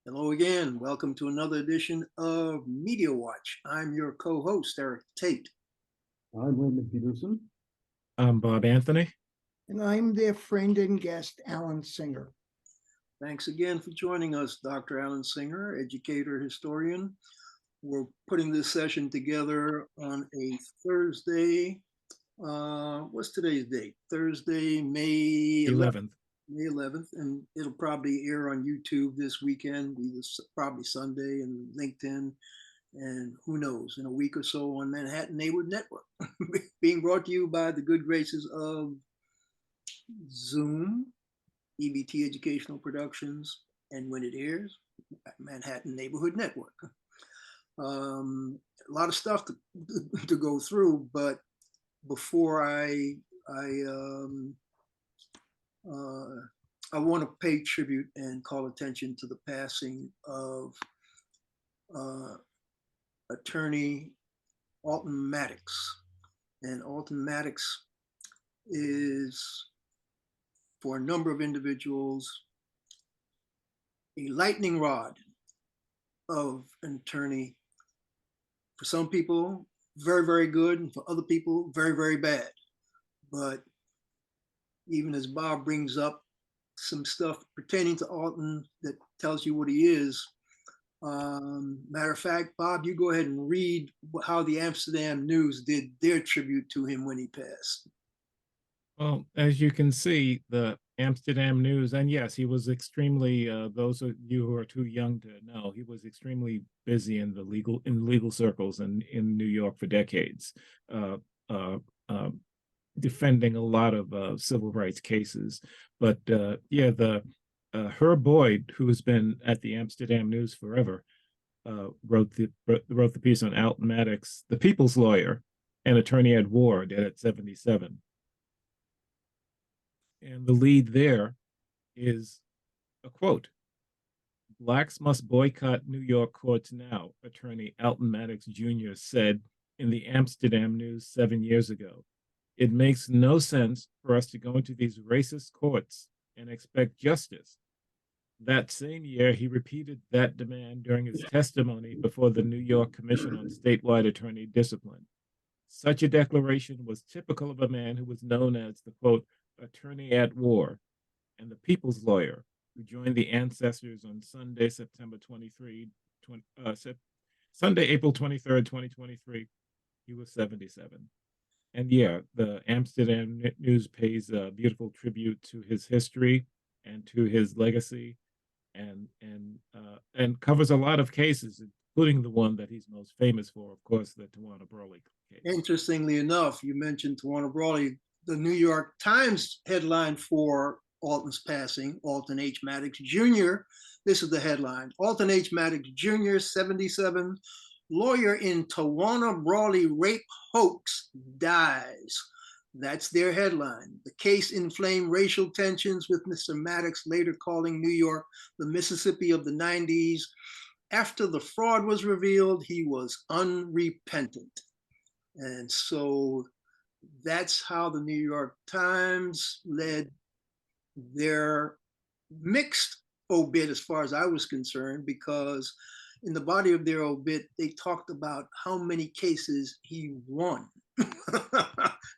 Hello again. Welcome to another edition of Media Watch. I'm your co-host, Eric Tait. I'm Raymond Peterson. I'm Bob Anthony. And I'm their friend and guest, Alan Singer. Thanks again for joining us, Dr. Alan Singer, educator, historian. We're putting this session together on a Thursday. What's today's date? Thursday, May 11th. May 11th, and it'll probably air on YouTube this weekend, probably Sunday, and LinkedIn, and who knows, in a week or so on Manhattan Neighborhood Network. Being brought to you by the good graces of Zoom, EBT Educational Productions, and when it airs, Manhattan Neighborhood Network. A lot of stuff to go through, but before I want to pay tribute and call attention to the passing of attorney Alton Maddox. And Alton Maddox is, for a number of individuals, a lightning rod of an attorney. For some people, very, very good, and for other people, very, very bad. But even as Bob brings up some stuff pertaining to Alton that tells you what he is. Matter of fact, Bob, you go ahead and read how the Amsterdam News did their tribute to him when he passed. Well, as you can see, the Amsterdam News, and yes, he was extremely, those of you who are too young to know, he was extremely busy in legal circles and in New York for decades. Defending a lot of civil rights cases. But yeah, Herb Boyd, who has been at the Amsterdam News forever, wrote the piece on Alton Maddox, the people's lawyer and attorney at war, dead at 77. And the lead there is a quote: "Blacks must boycott New York courts now," attorney Alton Maddox Jr. said in the Amsterdam News 7 years ago. "It makes no sense for us to go into these racist courts and expect justice." That same year, he repeated that demand during his testimony before the New York Commission on Statewide Attorney Discipline. Such a declaration was typical of a man who was known as the, quote, attorney at war and the people's lawyer, who joined the ancestors on Sunday, April 23rd, 2023. He was 77. And yeah, the Amsterdam News pays a beautiful tribute to his history and to his legacy, and covers a lot of cases, including the one that he's most famous for, of course, the Tawana Brawley case. Interestingly enough, you mentioned Tawana Brawley. The New York Times headline for Alton's passing, Alton H. Maddox Jr. This is the headline: Alton H. Maddox Jr., 77, lawyer in Tawana Brawley rape hoax, dies. That's their headline. The case inflamed racial tensions, with Mr. Maddox later calling New York the Mississippi of the 90s. After the fraud was revealed, he was unrepentant. And so that's how the New York Times led their mixed obit, as far as I was concerned, because in the body of their obit, they talked about how many cases he won,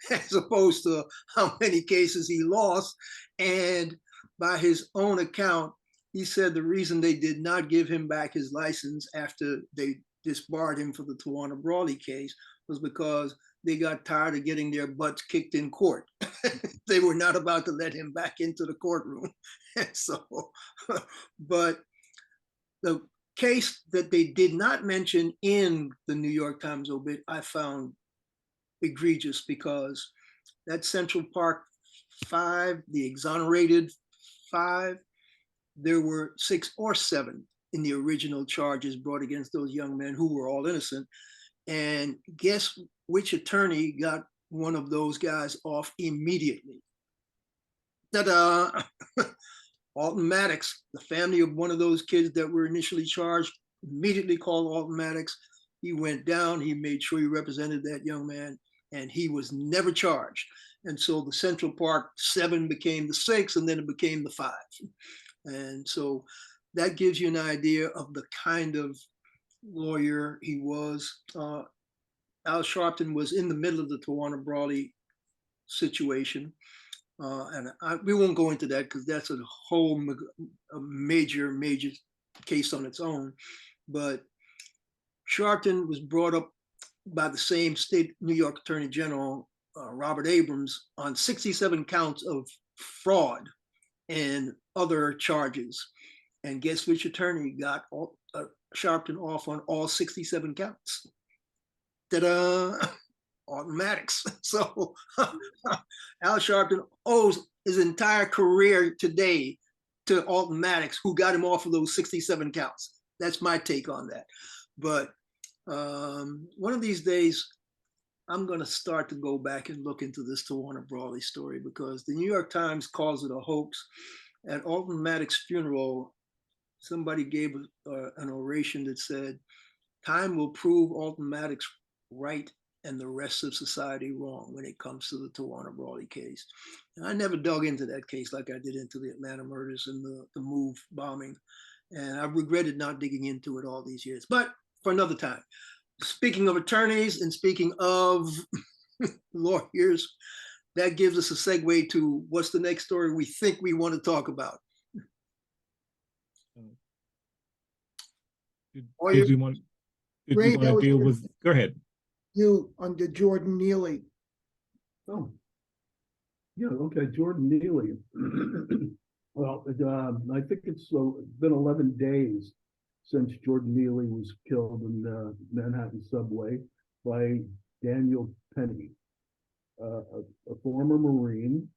as opposed to how many cases he lost. And by his own account, he said the reason they did not give him back his license after they disbarred him for the Tawana Brawley case was because they got tired of getting their butts kicked in court. They were not about to let him back into the courtroom. And so, but the case that they did not mention in the New York Times obit, I found egregious, because that Central Park 5, the exonerated 5, there were 6 or 7 in the original charges brought against those young men who were all innocent. And guess which attorney got one of those guys off immediately? Ta-da! Alton Maddox, the family of one of those kids that were initially charged, immediately called Alton Maddox. He went down, he made sure he represented that young man, and he was never charged. And so the Central Park 7 became the 6, and then it became the 5. And so that gives you an idea of the kind of lawyer he was. Al Sharpton was in the middle of the Tawana Brawley situation. We won't go into that because that's a whole major case on its own. But Sharpton was brought up by the same state New York Attorney General, Robert Abrams, on 67 counts of fraud and other charges. And guess which attorney got Sharpton off on all 67 counts? Ta-da! Alton Maddox. So Al Sharpton owes his entire career today to Alton Maddox, who got him off of those 67 counts. That's my take on that. But one of these days, I'm going to start to go back and look into this Tawana Brawley story, because the New York Times calls it a hoax. At Alton Maddox's funeral, somebody gave an oration that said, "Time will prove Alton Maddox right and the rest of society wrong when it comes to the Tawana Brawley case." And I never dug into that case like I did into the Atlanta murders and the MOVE bombing. And I've regretted not digging into it all these years, but for another time. Speaking of attorneys and speaking of lawyers, that gives us a segue to what's the next story we think we want to talk about. Did we want to deal with? Go ahead. You under Jordan Neely. Oh, yeah, okay, Jordan Neely. Well, I think it's been 11 days since Jordan Neely was killed in the Manhattan subway by Daniel Penny, a former Marine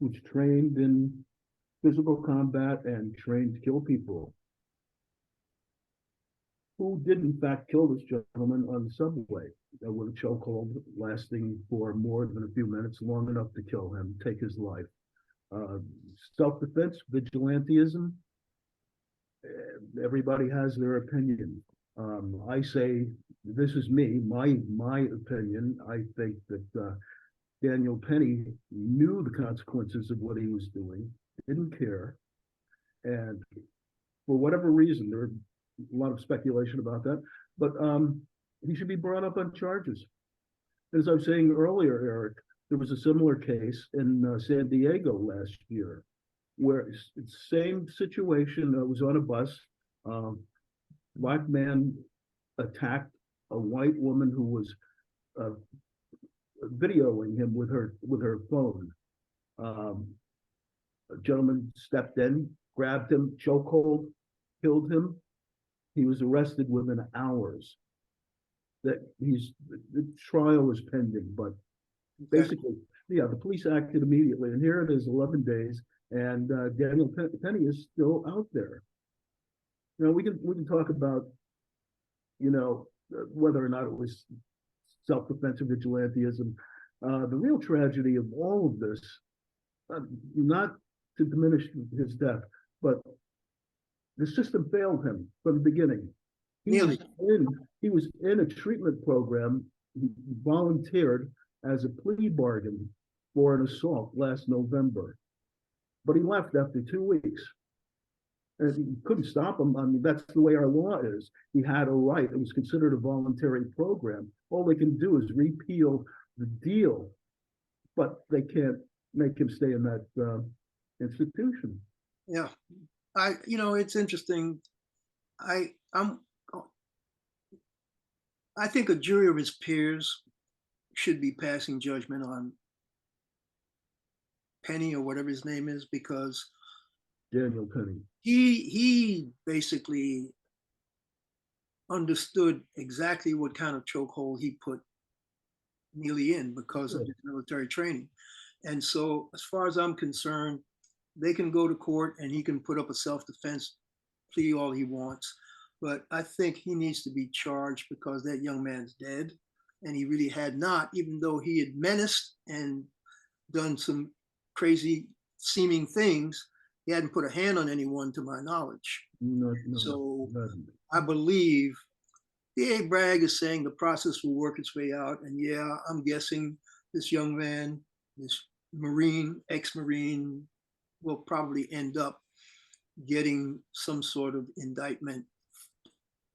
who's trained in physical combat and trained to kill people, who did in fact kill this gentleman on the subway with a chokehold lasting for more than a few minutes, long enough to kill him, take his life. Self-defense, vigilantism, everybody has their opinion. I say, this is me, my opinion. I think that Daniel Penny knew the consequences of what he was doing, didn't care, and for whatever reason, there are a lot of speculation about that, but he should be brought up on charges. As I was saying earlier, Eric, there was a similar case in San Diego last year, where it's the same situation. I was on a bus. Black man attacked a white woman who was videoing him with her phone. A gentleman stepped in, grabbed him, chokehold, killed him. He was arrested within hours. The trial is pending, but basically, yeah, the police acted immediately, and here it is, 11 days, and Daniel Penny is still out there. You know, we can talk about, you know, whether or not it was self-defense or vigilantism. The real tragedy of all of this, not to diminish his death, but the system failed him from the beginning. He was in a treatment program. He volunteered as a plea bargain for an assault last November, but he left after 2 weeks. And you couldn't stop him. I mean, that's the way our law is. He had a right. It was considered a voluntary program. All they can do is repeal the deal, but they can't make him stay in that institution. Yeah, it's interesting. I think a jury of his peers should be passing judgment on Penny, or whatever his name is, because Daniel Penny. He basically understood exactly what kind of chokehold he put Neely in because of his military training. And so, as far as I'm concerned, they can go to court and he can put up a self-defense plea all he wants. But I think he needs to be charged because that young man's dead. And he really had not, even though he had menaced and done some crazy seeming things, he hadn't put a hand on anyone to my knowledge. So I believe DA Bragg is saying the process will work its way out. And yeah, I'm guessing this young man, this Marine, ex-Marine, will probably end up getting some sort of indictment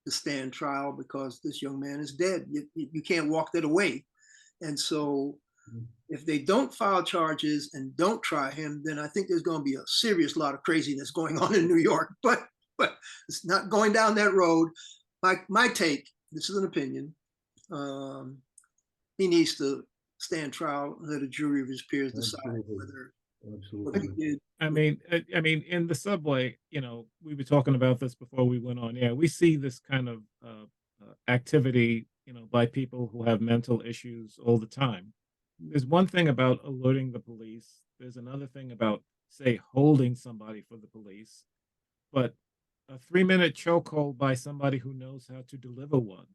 to stand trial because this young man is dead. You can't walk that away. And so if they don't file charges and don't try him, then I think there's going to be a serious lot of craziness going on in New York. But it's not going down that road. My take, this is an opinion, he needs to stand trial and let a jury of his peers decide whether what he did. I mean, in the subway, we were talking about this before we went on. Yeah, we see this kind of activity, by people who have mental issues all the time. There's one thing about alerting the police. There's another thing about, say, holding somebody for the police. But a 3-minute chokehold by somebody who knows how to deliver one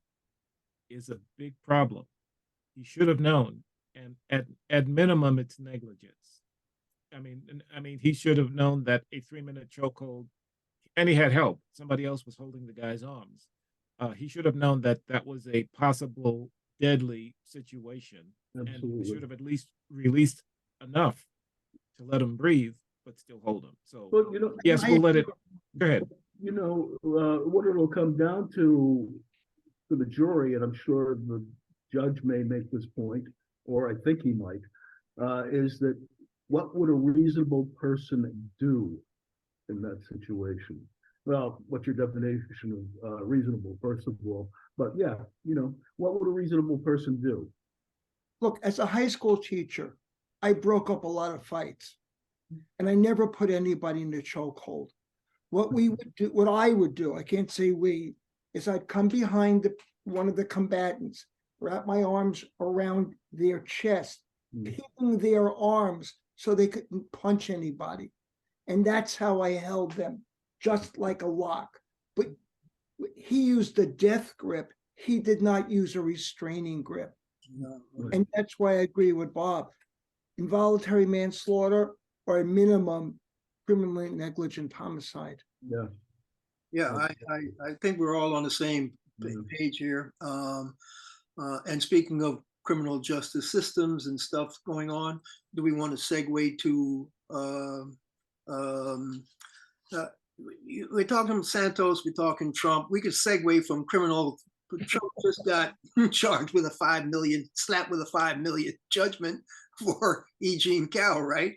is a big problem. He should have known, and at minimum, it's negligence. I mean, he should have known that a 3-minute chokehold, and he had help. Somebody else was holding the guy's arms. He should have known that that was a possible deadly situation, and he should have at least released enough to let him breathe, but still hold him. So, But, yes, we'll let it. Go ahead. What it'll come down to the jury, and I'm sure the judge may make this point, or I think he might, is that what would a reasonable person do in that situation? Well, what's your definition of reasonable, first of all? But yeah, what would a reasonable person do? Look, as a high school teacher, I broke up a lot of fights, and I never put anybody in a chokehold. What we would do, what I would do, I can't say we, is I'd come behind one of the combatants, wrap my arms around their chest, pinning their arms so they couldn't punch anybody. And that's how I held them, just like a lock. But he used a death grip. He did not use a restraining grip. No. And that's why I agree with Bob. Involuntary manslaughter, or a minimum criminally negligent homicide. Yeah. Yeah, I think we're all on the same page here. And speaking of criminal justice systems and stuff going on, do we want to segue to we're talking Santos, we're talking Trump. We could segue from criminal. Trump just got charged with slapped with a $5 million judgment for E. Jean Carroll, right?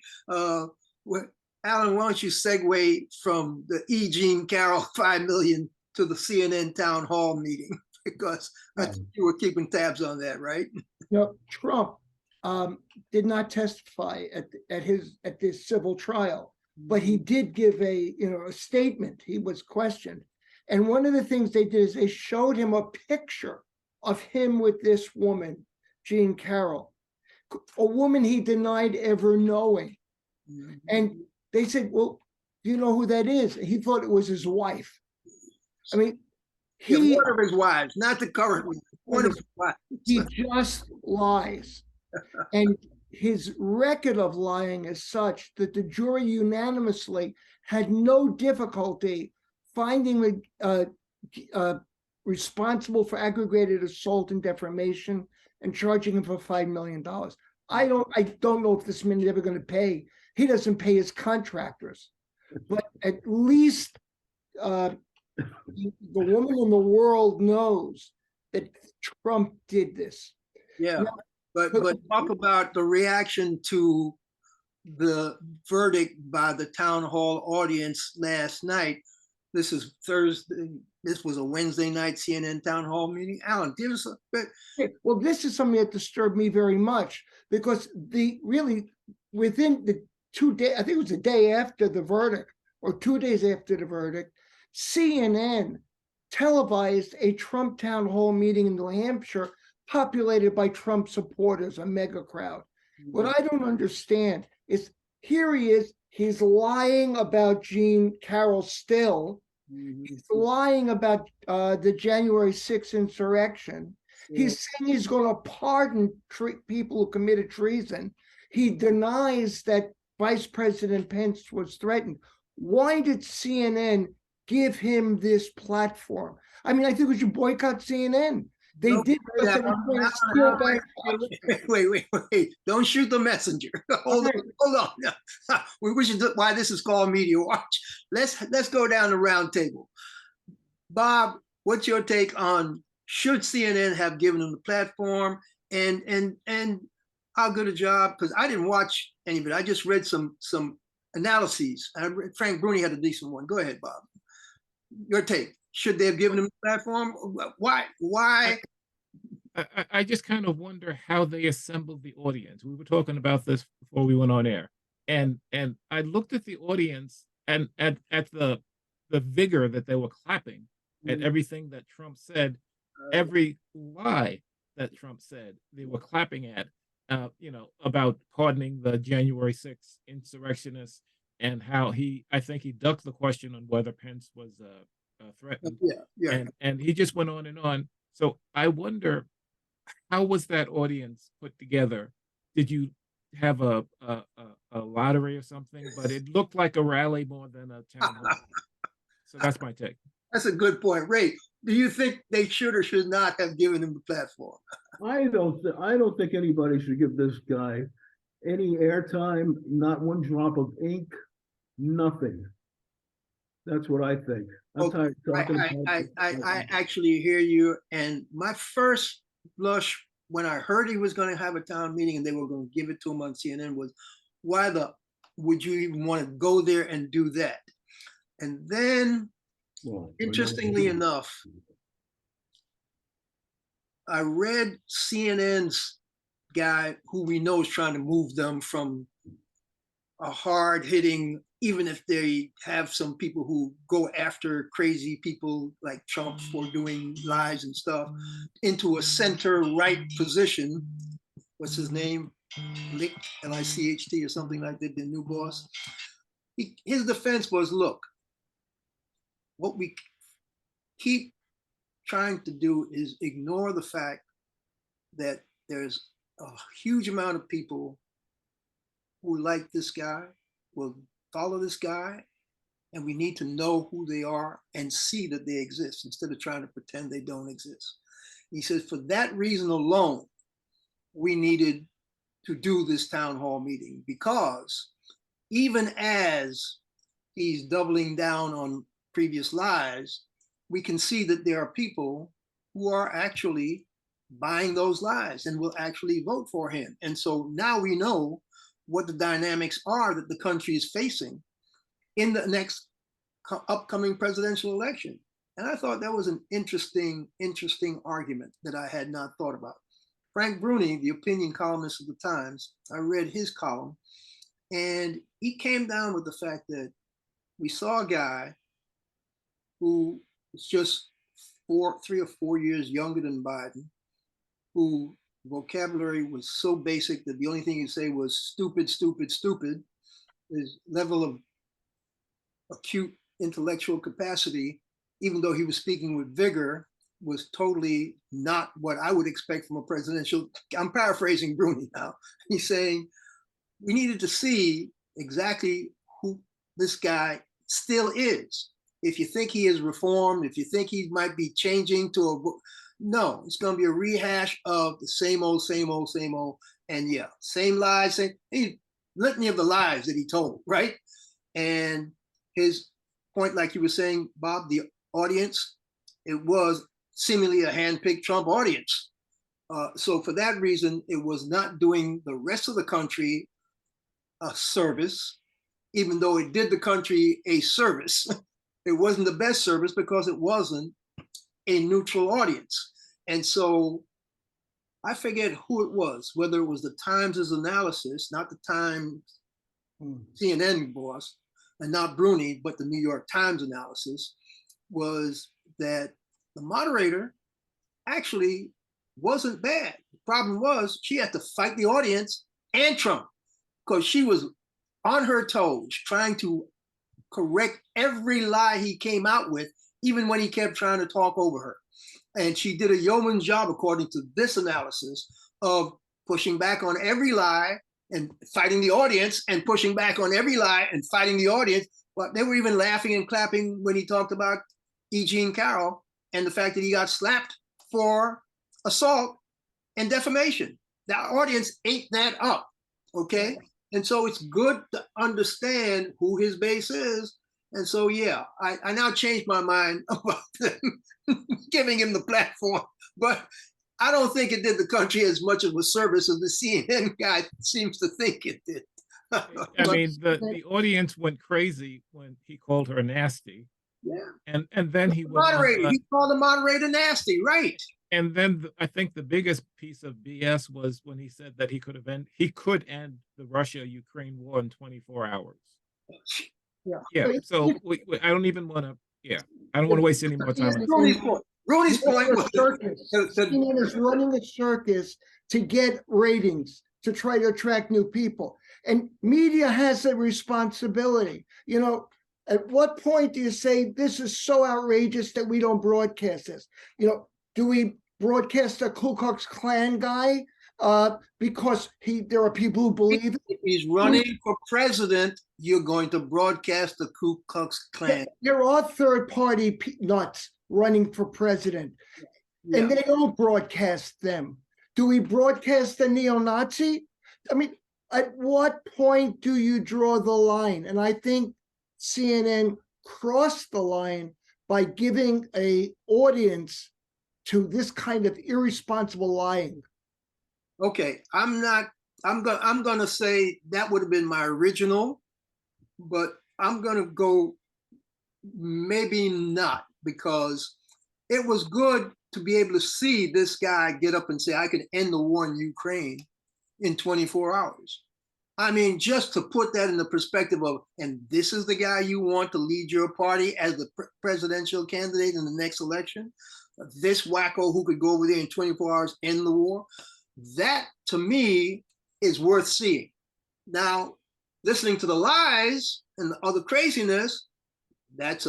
Alan, why don't you segue from the E. Jean Carroll $5 million to the CNN town hall meeting? Because I think you were keeping tabs on that, right? Trump did not testify at this civil trial, but he did give a statement. He was questioned, and one of the things they did is they showed him a picture of him with this woman, Jean Carroll, a woman he denied ever knowing, and they said, "Well, do you know who that is?" He thought it was his wife. I mean, one of his wives, not the current one. One of his wives. He just lies. And his record of lying is such that the jury unanimously had no difficulty finding the responsible for aggravated assault and defamation and charging him for $5 million. I don't know if this man is ever going to pay. He doesn't pay his contractors, but at least the woman in the world knows that Trump did this. Yeah, now, but talk about the reaction to the verdict by the town hall audience last night. This is Thursday. This was a Wednesday night CNN town hall meeting. Alan, give us a bit. Well, this is something that disturbed me very much because within the 2 days, I think it was the day after the verdict or 2 days after the verdict, CNN televised a Trump town hall meeting in New Hampshire populated by Trump supporters, a mega crowd. What I don't understand is here he is, he's lying about Jean Carroll still. He's lying about the January 6th insurrection. He's saying he's going to pardon people who committed treason. He denies that Vice President Pence was threatened. Why did CNN give him this platform? I mean, I think we should boycott CNN. They Don't did say because that. they were trying to steal back. Wait. Don't shoot the messenger. Hold on. Which is why this is called Media Watch. Let's go down the round table. Bob, what's your take on should CNN have given them the platform, and how good a job? Because I didn't watch any of it. I just read some analyses. Frank Bruni had a decent one. Go ahead, Bob. Your take. Should they have given them the platform? Why? I just kind of wonder how they assembled the audience. We were talking about this before we went on air, and I looked at the audience and at the vigor that they were clapping at everything that Trump said, every lie that Trump said, they were clapping at. About pardoning the January 6th insurrectionists, and how I think he ducked the question on whether Pence was threatened. Yeah. And he just went on and on. So I wonder, how was that audience put together? Did you have a lottery or something? But it looked like a rally more than a town hall. So that's my take. That's a good point. Ray, do you think they should or should not have given him the platform? I don't think anybody should give this guy any airtime, not one drop of ink, nothing. That's what I think. I'm tired of talking about I actually hear you. And my first blush when I heard he was going to have a town meeting and they were going to give it to him on CNN was, why would you even want to go there and do that? And then, interestingly enough, I read CNN's guy, who we know is trying to move them from a hard-hitting, even if they have some people who go after crazy people like Trump for doing lies and stuff, into a center-right position. What's his name? Licht, L-I-C-H-T or something like that, the new boss. His defense was, look, what we keep trying to do is ignore the fact that there's a huge amount of people who like this guy, will follow this guy, and we need to know who they are and see that they exist instead of trying to pretend they don't exist. He says, for that reason alone, we needed to do this town hall meeting, because even as he's doubling down on previous lies, we can see that there are people who are actually buying those lies and will actually vote for him. And so now we know what the dynamics are that the country is facing in the next upcoming presidential election. And I thought that was an interesting argument that I had not thought about. Frank Bruni, the opinion columnist of the Times, I read his column, and he came down with the fact that we saw a guy who was just 3 or 4 years younger than Biden, who vocabulary was so basic that the only thing he'd say was stupid, stupid, stupid. His level of acute intellectual capacity, even though he was speaking with vigor, was totally not what I would expect from a presidential. I'm paraphrasing Bruni now. He's saying we needed to see exactly who this guy still is. If you think he is reformed, if you think he might be changing to a, no, it's going to be a rehash of the same old, same old, same old. And yeah, same lies, same litany of the lies that he told, right? And his point, like you were saying, Bob, the audience, it was seemingly a hand-picked Trump audience. So for that reason, it was not doing the rest of the country a service, even though it did the country a service. It wasn't the best service because it wasn't a neutral audience. And so I forget who it was, whether it was the Times' analysis, not the Times CNN boss, and not Bruni, but the New York Times analysis, was that the moderator actually wasn't bad. The problem was she had to fight the audience and Trump, because she was on her toes trying to correct every lie he came out with, even when he kept trying to talk over her. And she did a yeoman's job, according to this analysis, of pushing back on every lie and fighting the audience, and pushing back on every lie and fighting the audience. But they were even laughing and clapping when he talked about E. Jean Carroll and the fact that he got slapped for assault and defamation. The audience ate that up, okay? And so it's good to understand who his base is. And so, yeah, I now changed my mind about them giving him the platform, but I don't think it did the country as much of a service as the CNN guy seems to think it did. I mean, the audience went crazy when he called her nasty. Yeah. And then he went Moderator, on, he called the moderator nasty, right? and then I think the biggest piece of BS was when he said that he could end the Russia-Ukraine war in 24 hours. Yeah. Yeah. So I don't even want to. Yeah, I don't want to waste any more time. Rudy's point was CNN is running a circus to get ratings, to try to attract new people. And media has a responsibility. You know, at what point do you say this is so outrageous that we don't broadcast this? You know, do we broadcast a Ku Klux Klan guy because there are people who believe if he's running for president, you're going to broadcast the Ku Klux Klan. There are third-party nuts running for president, and they don't broadcast them. Do we broadcast the neo-Nazi? I mean, at what point do you draw the line? And I think CNN crossed the line by giving an audience to this kind of irresponsible lying. Okay, I'm gonna say that would have been my original, but I'm gonna go maybe not, because it was good to be able to see this guy get up and say, I can end the war in Ukraine in 24 hours. I mean, just to put that in the perspective of, and this is the guy you want to lead your party as the presidential candidate in the next election, this wacko who could go over there in 24 hours, end the war. That to me is worth seeing. Now, listening to the lies and the other craziness, that's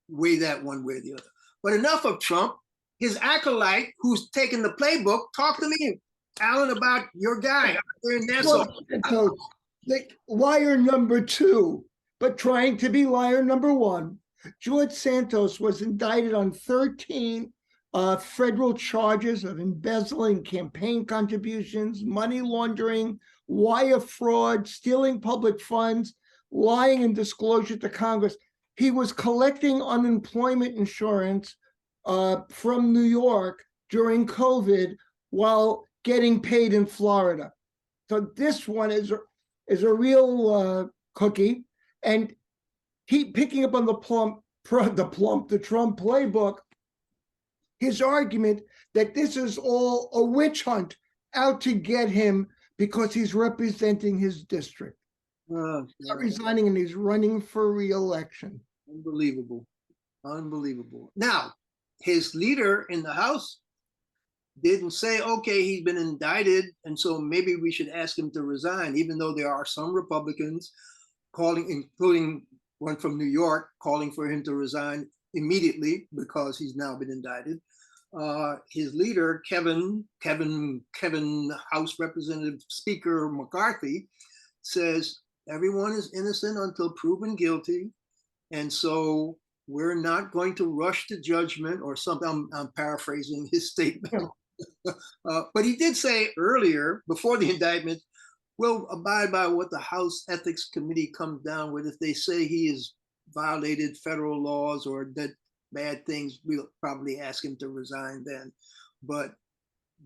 weigh that one way or the other. But enough of Trump. His acolyte, who's taking the playbook, talk to me, Alan, about your guy. Liar number 2, but trying to be liar number 1. George Santos was indicted on 13 federal charges of embezzling campaign contributions, money laundering, wire fraud, stealing public funds, lying in disclosure to Congress. He was collecting unemployment insurance from New York during COVID while getting paid in Florida. So this one is a real cookie, and keep picking up on the Trump playbook. His argument that this is all a witch hunt out to get him because he's representing his district. He's not resigning, and he's running for re-election. Unbelievable. Unbelievable. Now, his leader in the House didn't say, okay, he's been indicted, and so maybe we should ask him to resign, even though there are some Republicans calling, including one from New York, calling for him to resign immediately because he's now been indicted. His leader, Kevin House Representative Speaker McCarthy, says everyone is innocent until proven guilty, and so we're not going to rush to judgment or something. I'm paraphrasing his statement. But he did say earlier, before the indictment, we'll abide by what the House Ethics Committee comes down with. If they say he has violated federal laws or did bad things, we'll probably ask him to resign then. But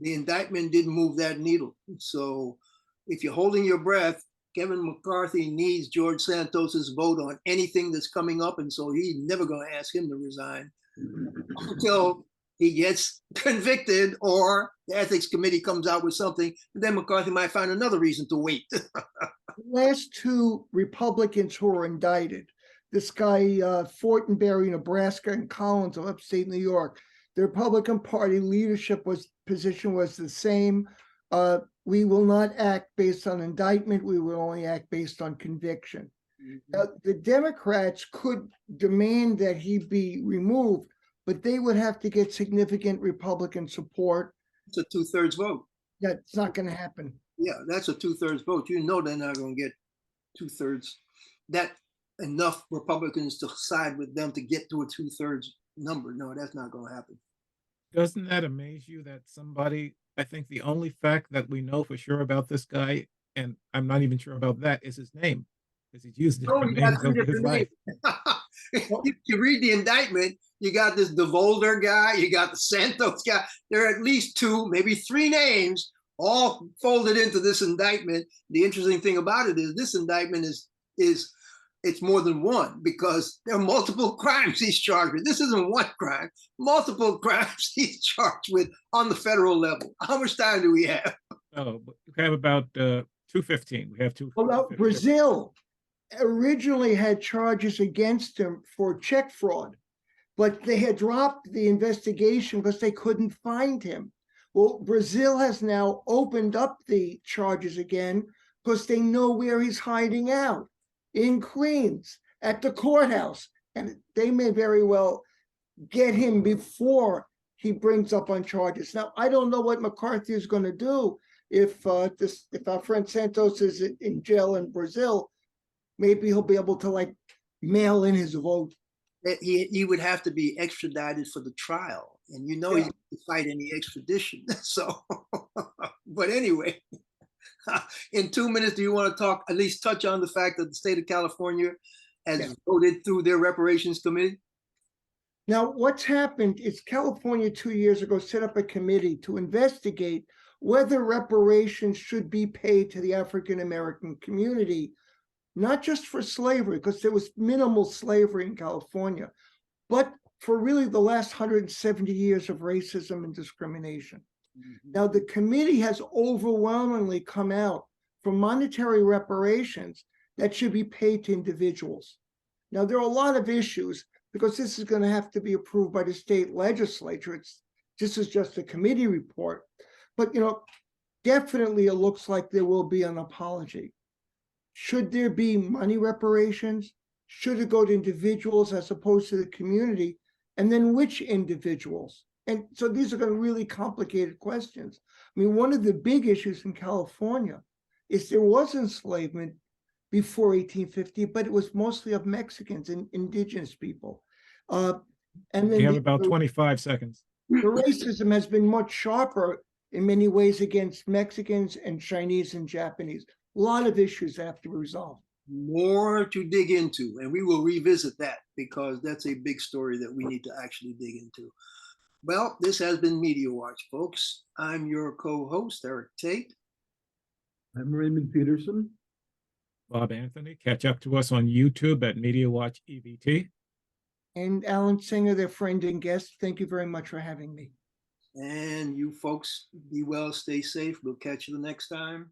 the indictment didn't move that needle. So if you're holding your breath, Kevin McCarthy needs George Santos's vote on anything that's coming up, and so he's never going to ask him to resign until he gets convicted or the ethics committee comes out with something. And then McCarthy might find another reason to wait. The last 2 Republicans who were indicted, this guy Fortenberry, Nebraska, and Collins of upstate New York, the Republican Party leadership position was the same. We will not act based on indictment. We will only act based on conviction. The Democrats could demand that he be removed, but they would have to get significant Republican support. It's a 2/3 vote. That's not going to happen. Yeah, that's a 2/3 vote. You know they're not going to get 2/3. That enough Republicans to side with them to get to a 2/3 number. No, that's not going to happen. Doesn't that amaze you that somebody, I think the only fact that we know for sure about this guy, and I'm not even sure about that, is his name, because he's used Oh, different you got names three over his different life. names. You read the indictment, you got this DeVolder guy, you got the Santos guy. There are at least two, maybe three names all folded into this indictment. The interesting thing about it is this indictment is it's more than one because there are multiple crimes he's charged with. This isn't one crime, multiple crimes he's charged with on the federal level. How much time do we have? Oh, but we have about 2:15. We have two. Well, now, 2:15. Brazil originally had charges against him for check fraud, but they had dropped the investigation because they couldn't find him. Well, Brazil has now opened up the charges again because they know where he's hiding out in Queens at the courthouse. And they may very well get him before he brings up on charges. Now, I don't know what McCarthy is going to do if our friend Santos is in jail in Brazil. Maybe he'll be able to like mail in his vote. He would have to be extradited for the trial, and you know Yeah. he's going to fight any extradition. So, but anyway, in 2 minutes, do you want to talk, at least touch on the fact that the state of California has Yeah. voted through their reparations committee? Now, what's happened is California 2 years ago set up a committee to investigate whether reparations should be paid to the African American community, not just for slavery, because there was minimal slavery in California, but for really the last 170 years of racism and discrimination. Now, the committee has overwhelmingly come out for monetary reparations that should be paid to individuals. Now, there are a lot of issues because this is going to have to be approved by the state legislature. This is just a committee report. But, definitely it looks like there will be an apology. Should there be money reparations? Should it go to individuals as opposed to the community? And then which individuals? And so these are going to be really complicated questions. I mean, one of the big issues in California is there was enslavement before 1850, but it was mostly of Mexicans and indigenous people. And then We have about 25 seconds. the racism has been much sharper in many ways against Mexicans and Chinese and Japanese. A lot of issues that have to be resolved. More to dig into, and we will revisit that because that's a big story that we need to actually dig into. Well, this has been Media Watch, folks. I'm your co-host, Eric Tait. I'm Raymond Peterson. Bob Anthony. Catch up to us on YouTube at Media Watch EVT. And Alan Singer, their friend and guest, thank you very much for having me. And you folks, be well, stay safe. We'll catch you the next time.